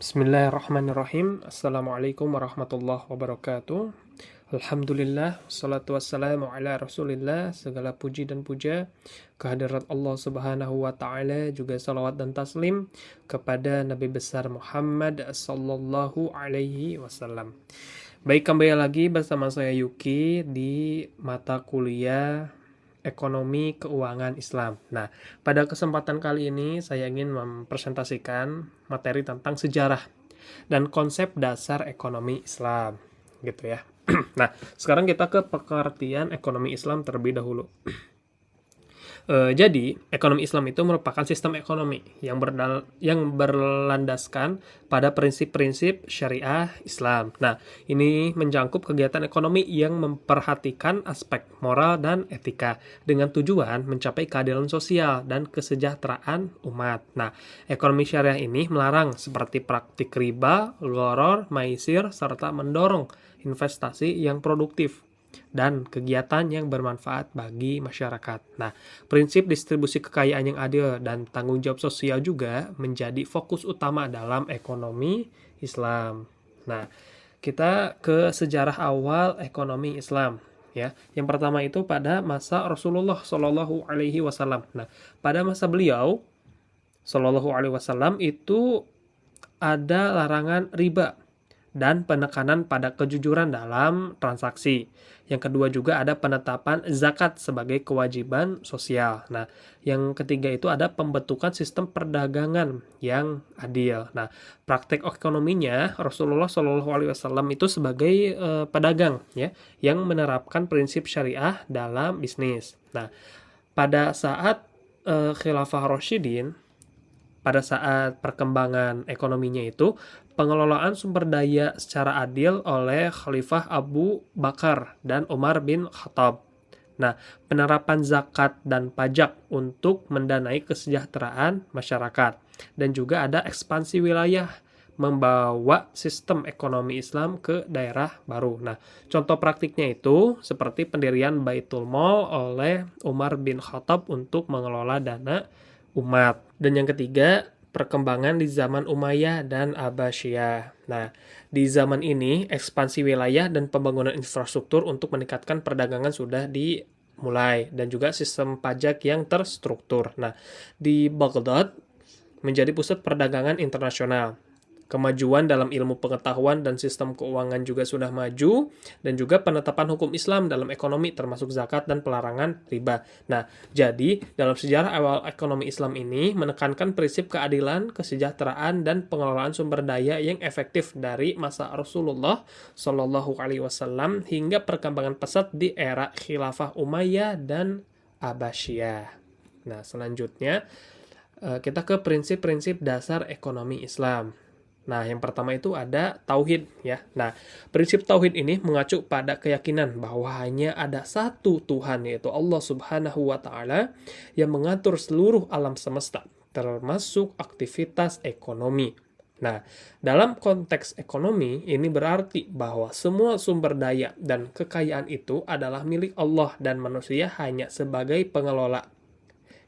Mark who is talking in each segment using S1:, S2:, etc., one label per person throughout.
S1: Bismillahirrahmanirrahim. Assalamualaikum warahmatullahi wabarakatuh. Alhamdulillah, salatu wassalamu ala rasulillah. Segala puji dan puja kehadirat Allah subhanahu wa ta'ala, juga salawat dan taslim kepada Nabi besar Muhammad sallallahu alaihi wasallam. Baik, kembali lagi bersama saya Yuki di mata kuliah Ekonomi Keuangan Islam. Nah, pada kesempatan kali ini saya ingin mempresentasikan materi tentang sejarah dan konsep dasar ekonomi Islam, gitu ya. Nah, sekarang kita ke pengertian ekonomi Islam terlebih dahulu. Jadi, ekonomi Islam itu merupakan sistem ekonomi yang berlandaskan pada prinsip-prinsip syariah Islam. Nah, ini mencakup kegiatan ekonomi yang memperhatikan aspek moral dan etika dengan tujuan mencapai keadilan sosial dan kesejahteraan umat. Nah, ekonomi syariah ini melarang seperti praktik riba, gharar, maisir, serta mendorong investasi yang produktif dan kegiatan yang bermanfaat bagi masyarakat. Nah, prinsip distribusi kekayaan yang adil dan tanggung jawab sosial juga menjadi fokus utama dalam ekonomi Islam. Nah, kita ke sejarah awal ekonomi Islam, ya. Yang pertama itu pada masa Rasulullah Shallallahu Alaihi Wasallam. Nah, pada masa beliau Shallallahu Alaihi Wasallam itu ada larangan riba dan penekanan pada kejujuran dalam transaksi. Yang kedua juga ada penetapan zakat sebagai kewajiban sosial. Nah, yang ketiga itu ada pembentukan sistem perdagangan yang adil. Nah, praktek ekonominya Rasulullah Shallallahu Alaihi Wasallam itu sebagai pedagang, ya, yang menerapkan prinsip syariah dalam bisnis. Nah, pada saat Khilafah Rasyidin, pada saat perkembangan ekonominya itu, pengelolaan sumber daya secara adil oleh Khalifah Abu Bakar dan Umar bin Khattab. Nah, penerapan zakat dan pajak untuk mendanai kesejahteraan masyarakat. Dan juga ada ekspansi wilayah membawa sistem ekonomi Islam ke daerah baru. Nah, contoh praktiknya itu seperti pendirian Baitul Mal oleh Umar bin Khattab untuk mengelola dana umat. Dan yang ketiga, perkembangan di zaman Umayyah dan Abbasiyah. Nah, di zaman ini, ekspansi wilayah dan pembangunan infrastruktur untuk meningkatkan perdagangan sudah dimulai, dan juga sistem pajak yang terstruktur. Nah, di Baghdad menjadi pusat perdagangan internasional. Kemajuan dalam ilmu pengetahuan dan sistem keuangan juga sudah maju, dan juga penetapan hukum Islam dalam ekonomi termasuk zakat dan pelarangan riba. Nah, jadi dalam sejarah awal ekonomi Islam ini menekankan prinsip keadilan, kesejahteraan, dan pengelolaan sumber daya yang efektif dari masa Rasulullah Shallallahu Alaihi Wasallam hingga perkembangan pesat di era Khilafah Umayyah dan Abbasiyah. Nah, selanjutnya kita ke prinsip-prinsip dasar ekonomi Islam. Nah, yang pertama itu ada tauhid, ya. Nah, prinsip tauhid ini mengacu pada keyakinan bahwa hanya ada satu Tuhan, yaitu Allah Subhanahu wa taala, yang mengatur seluruh alam semesta, termasuk aktivitas ekonomi. Nah, dalam konteks ekonomi ini berarti bahwa semua sumber daya dan kekayaan itu adalah milik Allah dan manusia hanya sebagai pengelola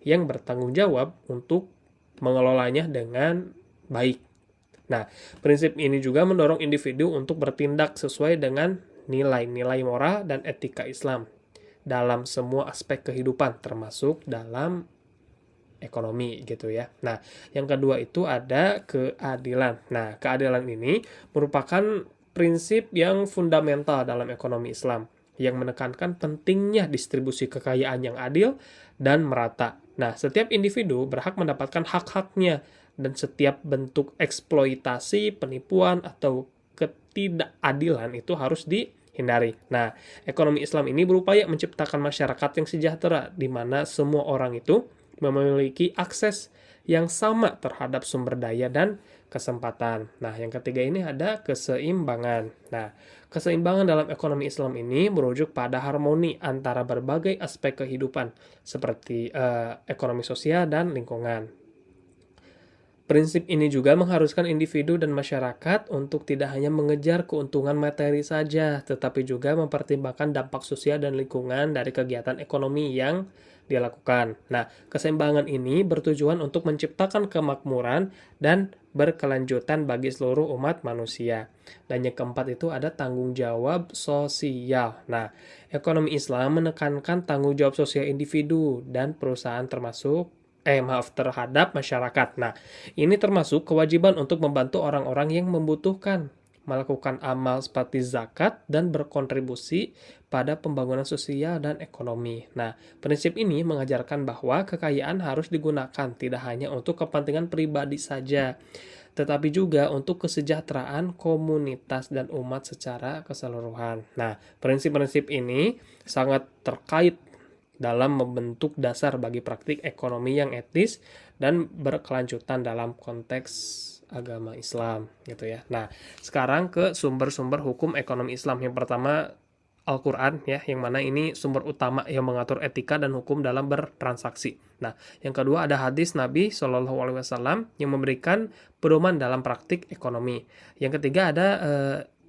S1: yang bertanggung jawab untuk mengelolanya dengan baik. Nah, prinsip ini juga mendorong individu untuk bertindak sesuai dengan nilai-nilai moral dan etika Islam dalam semua aspek kehidupan, termasuk dalam ekonomi, gitu ya. Nah, yang kedua itu ada keadilan. Nah, keadilan ini merupakan prinsip yang fundamental dalam ekonomi Islam, yang menekankan pentingnya distribusi kekayaan yang adil dan merata. Nah, setiap individu berhak mendapatkan hak-haknya, dan setiap bentuk eksploitasi, penipuan, atau ketidakadilan itu harus dihindari. Nah, ekonomi Islam ini berupaya menciptakan masyarakat yang sejahtera, di mana semua orang itu memiliki akses yang sama terhadap sumber daya dan kesempatan. Nah, yang ketiga ini ada keseimbangan. Nah, keseimbangan dalam ekonomi Islam ini merujuk pada harmoni antara berbagai aspek kehidupan, seperti ekonomi sosial dan lingkungan. Prinsip ini juga mengharuskan individu dan masyarakat untuk tidak hanya mengejar keuntungan materi saja, tetapi juga mempertimbangkan dampak sosial dan lingkungan dari kegiatan ekonomi yang dilakukan. Nah, keseimbangan ini bertujuan untuk menciptakan kemakmuran dan berkelanjutan bagi seluruh umat manusia. Dan yang keempat itu ada tanggung jawab sosial. Nah, ekonomi Islam menekankan tanggung jawab sosial individu dan perusahaan terhadap masyarakat. Nah, ini termasuk kewajiban untuk membantu orang-orang yang membutuhkan, melakukan amal seperti zakat dan berkontribusi pada pembangunan sosial dan ekonomi. Nah, prinsip ini mengajarkan bahwa kekayaan harus digunakan tidak hanya untuk kepentingan pribadi saja, tetapi juga untuk kesejahteraan komunitas dan umat secara keseluruhan. Nah, prinsip-prinsip ini sangat terkait dalam membentuk dasar bagi praktik ekonomi yang etis dan berkelanjutan dalam konteks agama Islam gitu ya. Nah, sekarang ke sumber-sumber hukum ekonomi Islam. Yang pertama Al-Qur'an ya, yang mana ini sumber utama yang mengatur etika dan hukum dalam bertransaksi. Nah, yang kedua ada hadis Nabi Shallallahu alaihi wasallam yang memberikan pedoman dalam praktik ekonomi. Yang ketiga ada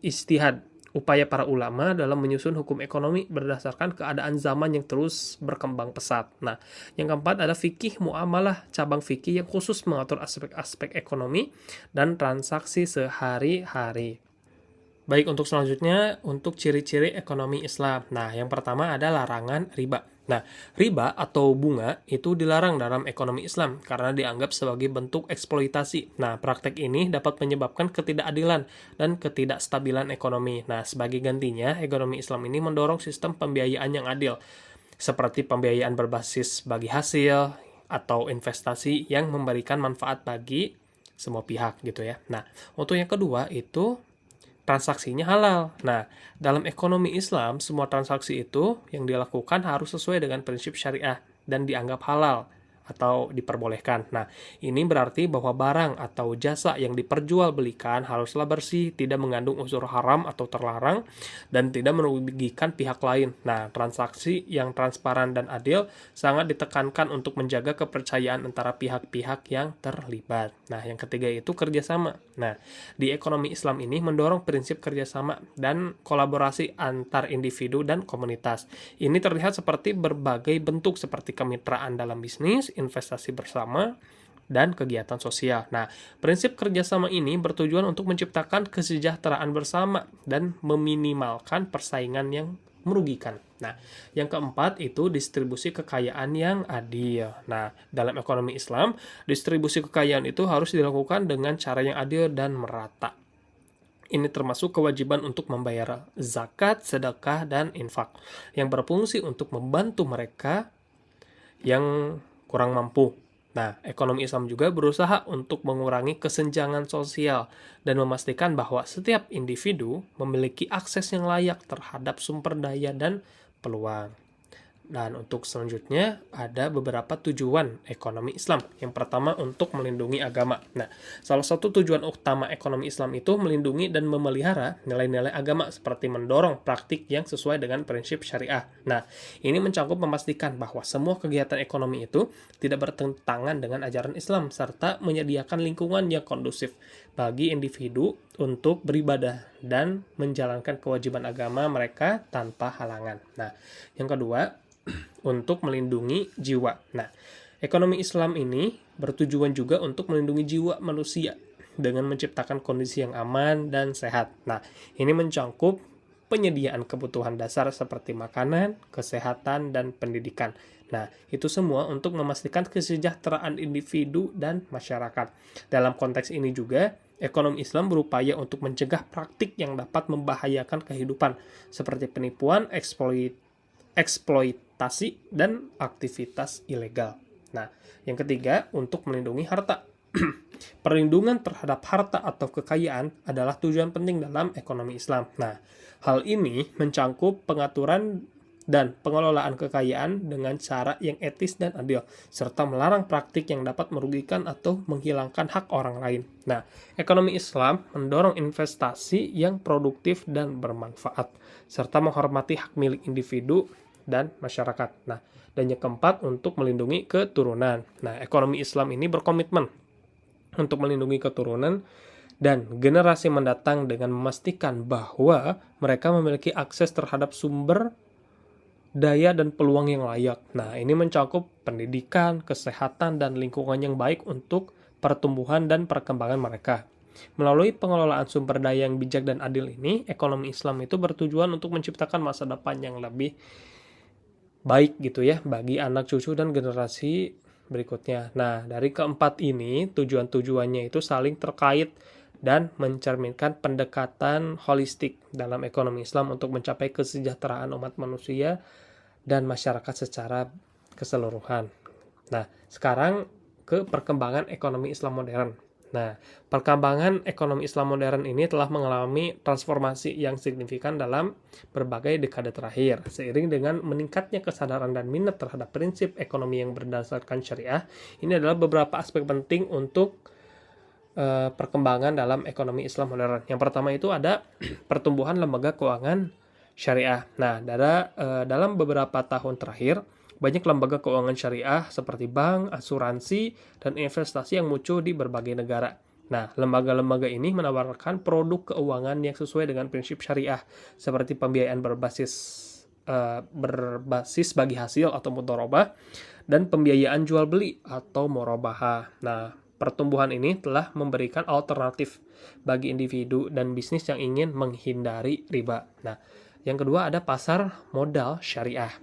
S1: ijtihad, upaya para ulama dalam menyusun hukum ekonomi berdasarkan keadaan zaman yang terus berkembang pesat. Nah, yang keempat ada fikih muamalah, cabang fikih yang khusus mengatur aspek-aspek ekonomi dan transaksi sehari-hari. Baik, untuk selanjutnya, untuk ciri-ciri ekonomi Islam. Nah, yang pertama ada larangan riba. Nah, riba atau bunga itu dilarang dalam ekonomi Islam karena dianggap sebagai bentuk eksploitasi. Nah, praktek ini dapat menyebabkan ketidakadilan dan ketidakstabilan ekonomi. Nah, sebagai gantinya, ekonomi Islam ini mendorong sistem pembiayaan yang adil, seperti pembiayaan berbasis bagi hasil atau investasi yang memberikan manfaat bagi semua pihak gitu ya. Nah, untuk yang kedua itu transaksinya halal. Nah, dalam ekonomi Islam, semua transaksi itu yang dilakukan harus sesuai dengan prinsip syariah dan dianggap halal atau diperbolehkan. Nah, ini berarti bahwa barang atau jasa yang diperjualbelikan haruslah bersih, tidak mengandung unsur haram atau terlarang, dan tidak merugikan pihak lain. Nah, transaksi yang transparan dan adil sangat ditekankan untuk menjaga kepercayaan antara pihak-pihak yang terlibat. Nah, yang ketiga itu kerjasama. Nah, di ekonomi Islam ini mendorong prinsip kerjasama dan kolaborasi antar individu dan komunitas. Ini terlihat seperti berbagai bentuk seperti kemitraan dalam bisnis, investasi bersama, dan kegiatan sosial. Nah, prinsip kerjasama ini bertujuan untuk menciptakan kesejahteraan bersama dan meminimalkan persaingan yang merugikan. Nah, yang keempat itu distribusi kekayaan yang adil. Nah, dalam ekonomi Islam, distribusi kekayaan itu harus dilakukan dengan cara yang adil dan merata. Ini termasuk kewajiban untuk membayar zakat, sedekah, dan infak yang berfungsi untuk membantu mereka yang kurang mampu. Nah, ekonomi Islam juga berusaha untuk mengurangi kesenjangan sosial dan memastikan bahwa setiap individu memiliki akses yang layak terhadap sumber daya dan peluang. Dan untuk selanjutnya ada beberapa tujuan ekonomi Islam. Yang pertama untuk melindungi agama. Nah, salah satu tujuan utama ekonomi Islam itu melindungi dan memelihara nilai-nilai agama seperti mendorong praktik yang sesuai dengan prinsip syariah. Nah, ini mencakup memastikan bahwa semua kegiatan ekonomi itu tidak bertentangan dengan ajaran Islam serta menyediakan lingkungan yang kondusif bagi individu untuk beribadah dan menjalankan kewajiban agama mereka tanpa halangan. Nah, yang kedua untuk melindungi jiwa. Nah, ekonomi Islam ini bertujuan juga untuk melindungi jiwa manusia dengan menciptakan kondisi yang aman dan sehat. Nah, ini mencakup penyediaan kebutuhan dasar seperti makanan, kesehatan, dan pendidikan. Nah, itu semua untuk memastikan kesejahteraan individu dan masyarakat. Dalam konteks ini juga, ekonomi Islam berupaya untuk mencegah praktik yang dapat membahayakan kehidupan, seperti penipuan, eksploitasi, dan aktivitas ilegal. Nah, yang ketiga, untuk melindungi harta. Perlindungan terhadap harta atau kekayaan adalah tujuan penting dalam ekonomi Islam. Nah, hal ini mencakup pengaturan dan pengelolaan kekayaan dengan cara yang etis dan adil, serta melarang praktik yang dapat merugikan atau menghilangkan hak orang lain. Nah, ekonomi Islam mendorong investasi yang produktif dan bermanfaat, serta menghormati hak milik individu dan masyarakat. Nah, dan yang keempat untuk melindungi keturunan. Nah, ekonomi Islam ini berkomitmen untuk melindungi keturunan dan generasi mendatang dengan memastikan bahwa mereka memiliki akses terhadap sumber daya dan peluang yang layak. Nah, ini mencakup pendidikan, kesehatan, dan lingkungan yang baik untuk pertumbuhan dan perkembangan mereka. Melalui pengelolaan sumber daya yang bijak dan adil ini, ekonomi Islam itu bertujuan untuk menciptakan masa depan yang lebih baik gitu ya bagi anak cucu dan generasi berikutnya. Nah, dari keempat ini tujuan-tujuannya itu saling terkait dan mencerminkan pendekatan holistik dalam ekonomi Islam untuk mencapai kesejahteraan umat manusia dan masyarakat secara keseluruhan. Nah, sekarang ke perkembangan ekonomi Islam modern. Nah, perkembangan ekonomi Islam modern ini telah mengalami transformasi yang signifikan dalam berbagai dekade terakhir. Seiring dengan meningkatnya kesadaran dan minat terhadap prinsip ekonomi yang berdasarkan syariah, ini adalah beberapa aspek penting untuk perkembangan dalam ekonomi Islam modern. Yang pertama itu ada pertumbuhan lembaga keuangan syariah. Nah, dalam beberapa tahun terakhir, banyak lembaga keuangan syariah seperti bank, asuransi, dan investasi yang muncul di berbagai negara. Nah, lembaga-lembaga ini menawarkan produk keuangan yang sesuai dengan prinsip syariah, seperti pembiayaan berbasis bagi hasil atau mudharabah, dan pembiayaan jual beli atau murabahah. Nah, pertumbuhan ini telah memberikan alternatif bagi individu dan bisnis yang ingin menghindari riba. Nah, yang kedua ada pasar modal syariah.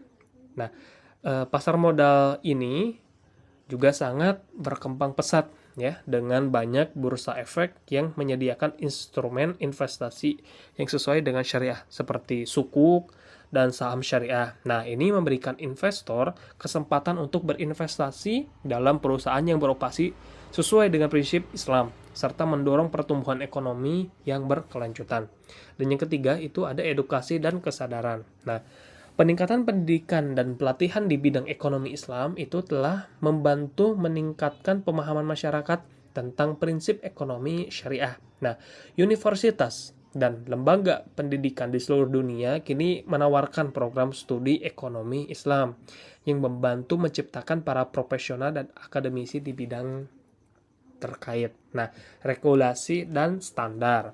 S1: Nah, pasar modal ini juga sangat berkembang pesat ya dengan banyak bursa efek yang menyediakan instrumen investasi yang sesuai dengan syariah seperti sukuk dan saham syariah. Nah, ini memberikan investor kesempatan untuk berinvestasi dalam perusahaan yang beroperasi sesuai dengan prinsip Islam serta mendorong pertumbuhan ekonomi yang berkelanjutan. Dan yang ketiga itu ada edukasi dan kesadaran. Nah, peningkatan pendidikan dan pelatihan di bidang ekonomi Islam itu telah membantu meningkatkan pemahaman masyarakat tentang prinsip ekonomi syariah. Nah, universitas dan lembaga pendidikan di seluruh dunia kini menawarkan program studi ekonomi Islam yang membantu menciptakan para profesional dan akademisi di bidang terkait. Nah, regulasi dan standar.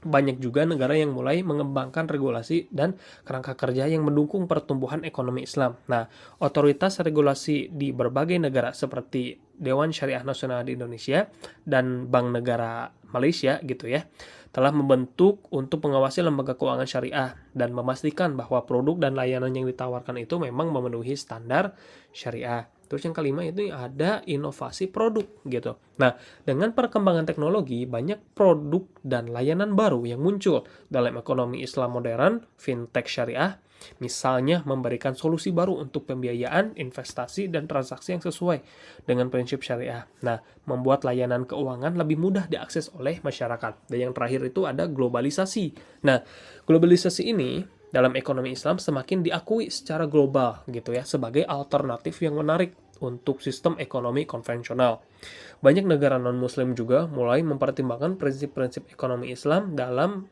S1: Banyak juga negara yang mulai mengembangkan regulasi dan kerangka kerja yang mendukung pertumbuhan ekonomi Islam. Nah, otoritas regulasi di berbagai negara seperti Dewan Syariah Nasional di Indonesia dan Bank Negara Malaysia gitu ya, telah membentuk untuk mengawasi lembaga keuangan syariah dan memastikan bahwa produk dan layanan yang ditawarkan itu memang memenuhi standar syariah. Terus yang kelima itu ada inovasi produk gitu. Nah, dengan perkembangan teknologi, banyak produk dan layanan baru yang muncul dalam ekonomi Islam modern, fintech syariah, misalnya memberikan solusi baru untuk pembiayaan, investasi, dan transaksi yang sesuai dengan prinsip syariah. Nah, membuat layanan keuangan lebih mudah diakses oleh masyarakat. Dan yang terakhir itu ada globalisasi. Nah, globalisasi ini dalam ekonomi Islam semakin diakui secara global gitu ya sebagai alternatif yang menarik untuk sistem ekonomi konvensional. Banyak negara non-muslim juga mulai mempertimbangkan prinsip-prinsip ekonomi Islam dalam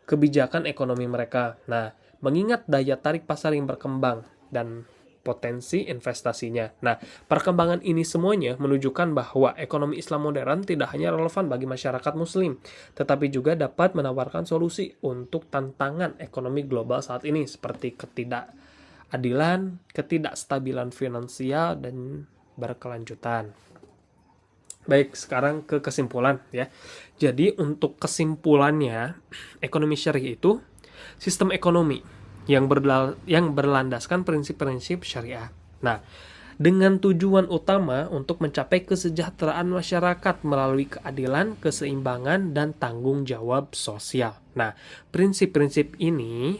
S1: kebijakan ekonomi mereka. Nah, mengingat daya tarik pasar yang berkembang dan potensi investasinya. Nah, perkembangan ini semuanya menunjukkan bahwa ekonomi Islam modern tidak hanya relevan bagi masyarakat muslim, tetapi juga dapat menawarkan solusi untuk tantangan ekonomi global saat ini seperti ketidakadilan, ketidakstabilan finansial, dan berkelanjutan. Baik, sekarang ke kesimpulan ya. Jadi untuk kesimpulannya, ekonomi syariah itu sistem ekonomi yang berlandaskan prinsip-prinsip syariah. Nah, dengan tujuan utama untuk mencapai kesejahteraan masyarakat melalui keadilan, keseimbangan, dan tanggung jawab sosial. Nah, prinsip-prinsip ini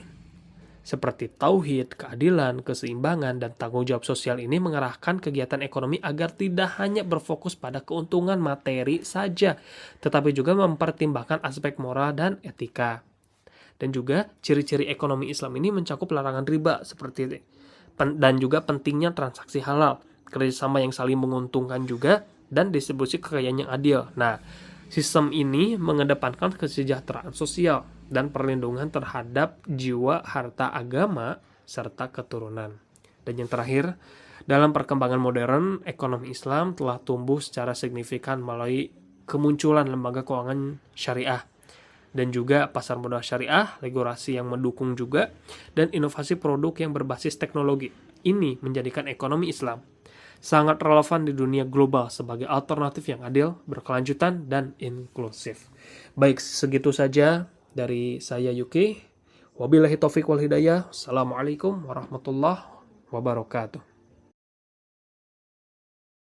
S1: seperti tauhid, keadilan, keseimbangan, dan tanggung jawab sosial ini mengarahkan kegiatan ekonomi agar tidak hanya berfokus pada keuntungan materi saja, tetapi juga mempertimbangkan aspek moral dan etika. Dan juga ciri-ciri ekonomi Islam ini mencakup larangan riba seperti dan juga pentingnya transaksi halal, kerjasama yang saling menguntungkan juga, dan distribusi kekayaan yang adil. Nah, sistem ini mengedepankan kesejahteraan sosial dan perlindungan terhadap jiwa, harta, agama, serta keturunan. Dan yang terakhir, dalam perkembangan modern, ekonomi Islam telah tumbuh secara signifikan melalui kemunculan lembaga keuangan syariah dan juga pasar modal syariah, regulasi yang mendukung juga, dan inovasi produk yang berbasis teknologi. Ini menjadikan ekonomi Islam sangat relevan di dunia global sebagai alternatif yang adil, berkelanjutan, dan inklusif. Baik, segitu saja dari saya Yuki. Wabillahi taufiq wal hidayah. Assalamualaikum warahmatullahi wabarakatuh.